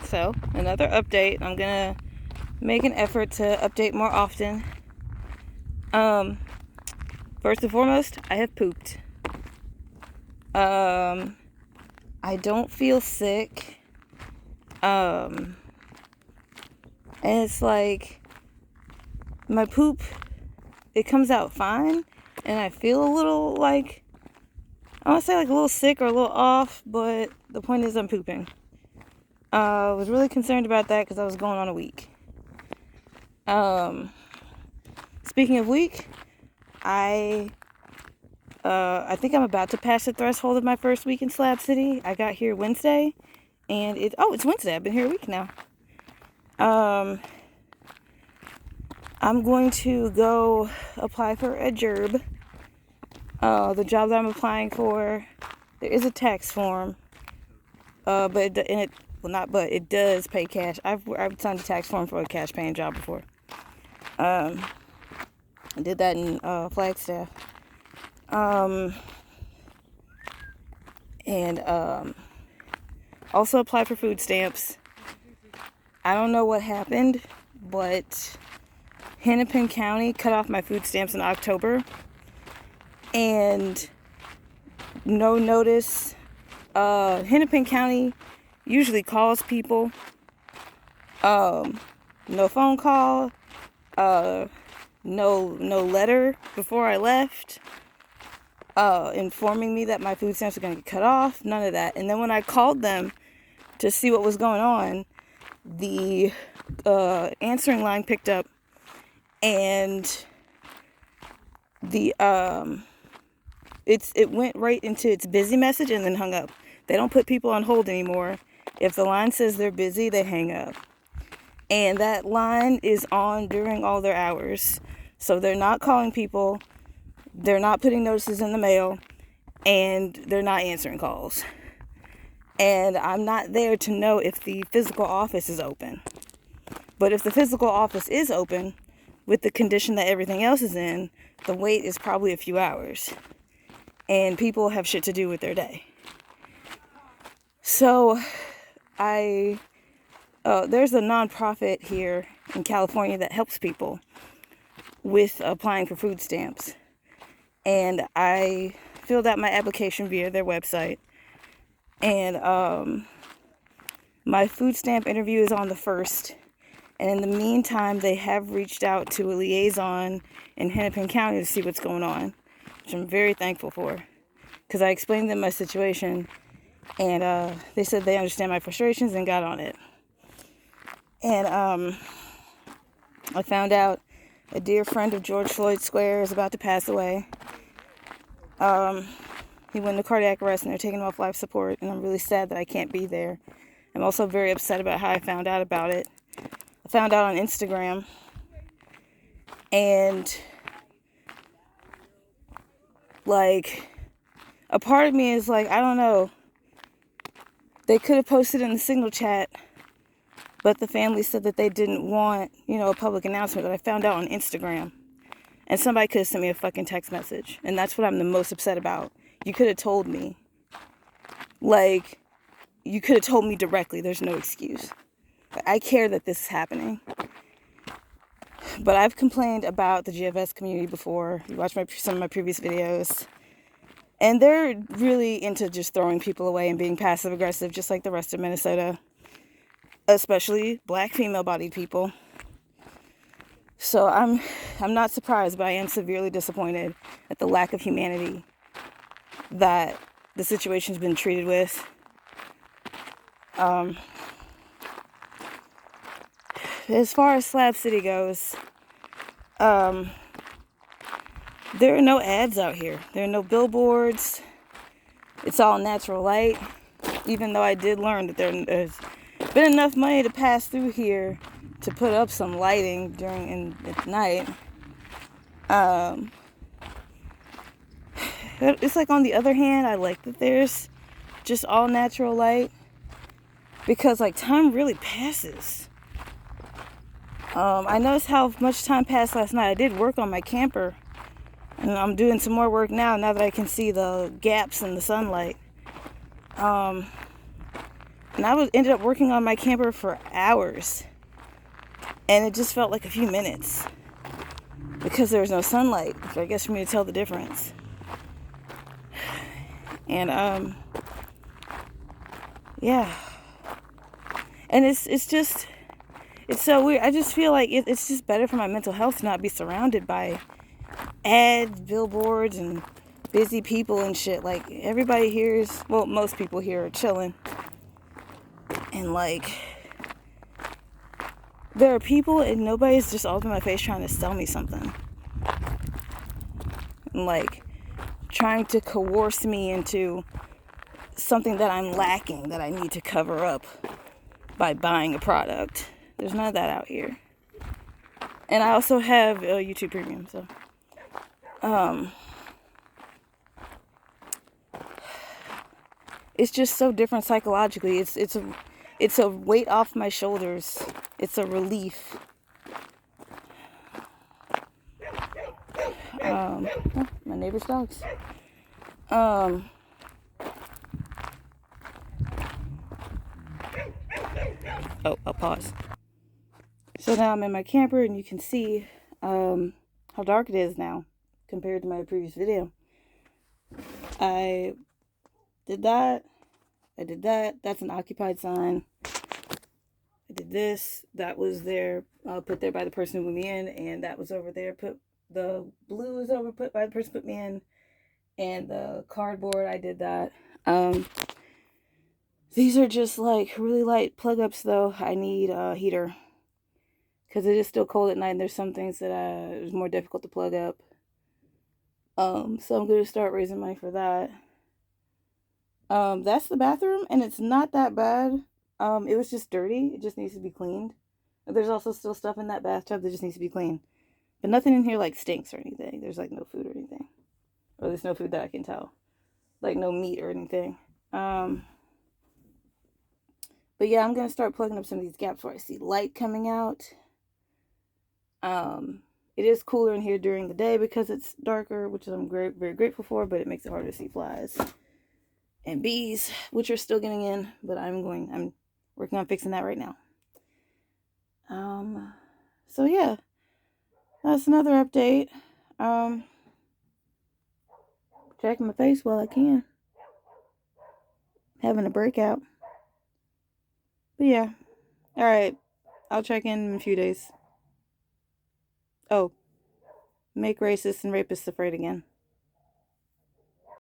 So, another update. I'm gonna make an effort to update more often. First and foremost, I have pooped. I don't feel sick. And it's like my poop, it comes out fine, and I feel a little like, I want to say like a little sick or a little off, but the point is I'm pooping. I was really concerned about that because I was going on a week. Speaking of week, I think I'm about to pass the threshold of my first week in Slab City. I got here Wednesday, and it's Wednesday. I've been here a week now. I'm going to go apply for a job. The job that I'm applying for, there is a tax form, it does pay cash. I've signed a tax form for a cash paying job before. I did that in Flagstaff. Also applied for food stamps. I don't know what happened, but Hennepin County cut off my food stamps in October, and no notice. Hennepin County usually calls people. No phone call. No letter before I left. Informing me that my food stamps are going to get cut off. None of that. And then when I called them to see what was going on, the answering line picked up, and it went right into its busy message and then hung up. They don't put people on hold anymore. If the line says they're busy, they hang up. And that line is on during all their hours. So they're not calling people, they're not putting notices in the mail, and they're not answering calls. And I'm not there to know if the physical office is open. But if the physical office is open, with the condition that everything else is in, the wait is probably a few hours. And people have shit to do with their day. So, there's a nonprofit here in California that helps people with applying for food stamps. And I filled out my application via their website. And my food stamp interview is on the 1st. And in the meantime, they have reached out to a liaison in Hennepin County to see what's going on, which I'm very thankful for. Because I explained them my situation, and they said they understand my frustrations and got on it. And I found out a dear friend of George Floyd Square is about to pass away. He went into cardiac arrest and they're taking him off life support, and I'm really sad that I can't be there. I'm also very upset about how I found out about it. I found out on Instagram, and like, a part of me is like, I don't know. They could have posted in the Signal chat, but the family said that they didn't want, a public announcement, that I found out on Instagram. And somebody could have sent me a fucking text message. And that's what I'm the most upset about. You could have told me. Like, you could have told me directly. There's no excuse. I care that this is happening. But I've complained about the GFS community before. You watch some of my previous videos. And they're really into just throwing people away and being passive aggressive, just like the rest of Minnesota. Especially black female-bodied people. So I'm not surprised, but I am severely disappointed at the lack of humanity that the situation's been treated with. As far as Slab City goes, there are no ads out here. There are no billboards. It's all natural light. Even though I did learn that there's been enough money to pass through here to put up some lighting at night. It's like, on the other hand, I like that there's just all natural light, because like time really passes. I noticed how much time passed last night. I did work on my camper, and I'm doing some more work now that I can see the gaps in the sunlight. And I ended up working on my camper for hours. And it just felt like a few minutes. Because there was no sunlight. So I guess for me to tell the difference. And, yeah. And it's just, it's so weird. I just feel like it's just better for my mental health to not be surrounded by ads, billboards, and busy people and shit. Like, everybody here is, well, most people here are chilling. And, like, there are people and nobody's just all up in my face trying to sell me something. And, like, trying to coerce me into something that I'm lacking, that I need to cover up by buying a product. There's none of that out here. And I also have YouTube Premium, so it's just so different psychologically. It's a weight off my shoulders. It's a relief. Oh, my neighbor's dogs. Oh, I'll pause. So now I'm in my camper, and you can see how dark it is now compared to my previous video. I did that. That's an occupied sign. I did this. That was there, put there by the person who put me in, and that was over there. The blue was put by the person who put me in, and the cardboard, I did that. These are just like really light plug ups though. I need a heater because it is still cold at night, and there's some things that it's more difficult to plug up. So I'm going to start raising money for that. That's the bathroom, and it's not that bad. It was just dirty. It just needs to be cleaned. There's also still stuff in that bathtub that just needs to be cleaned. But nothing in here like stinks or anything. There's like no food or anything. Or there's no food that I can tell. Like no meat or anything. But yeah, I'm gonna start plugging up some of these gaps where I see light coming out. It is cooler in here during the day because it's darker, which I'm very grateful for, but it makes it harder to see flies and bees, which are still getting in, but I'm working on fixing that right now. So yeah, that's another update. Checking my face while I can. Having a breakout. But yeah. Alright. I'll check in a few days. Oh. Make racists and rapists afraid again.